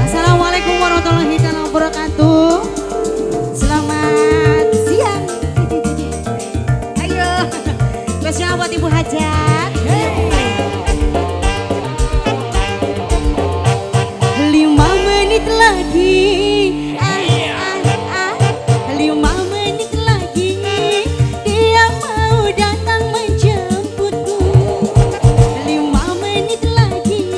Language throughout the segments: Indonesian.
Assalamualaikum warahmatullahi wabarakatuh. Selamat siang. Ayo, spesial buat Ibu Hajat. 5 menit lagi. 5 menit lagi. Dia mau datang menjemputku. 5 menit lagi.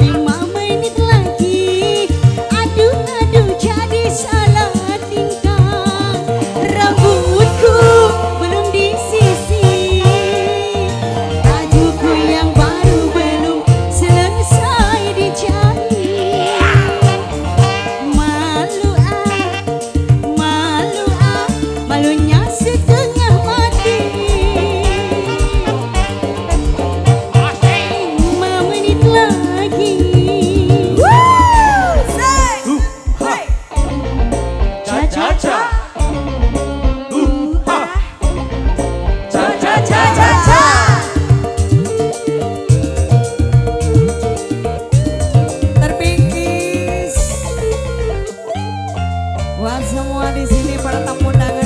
5 menit lagi. Aduh jadi salah tingkah. Rambutku belum disisir. Bajuku yang baru belum selesai dijahit. Malunya setengah mati. 5 menit lagi. Terpingkis. Buat semua di sini para tamu undangan.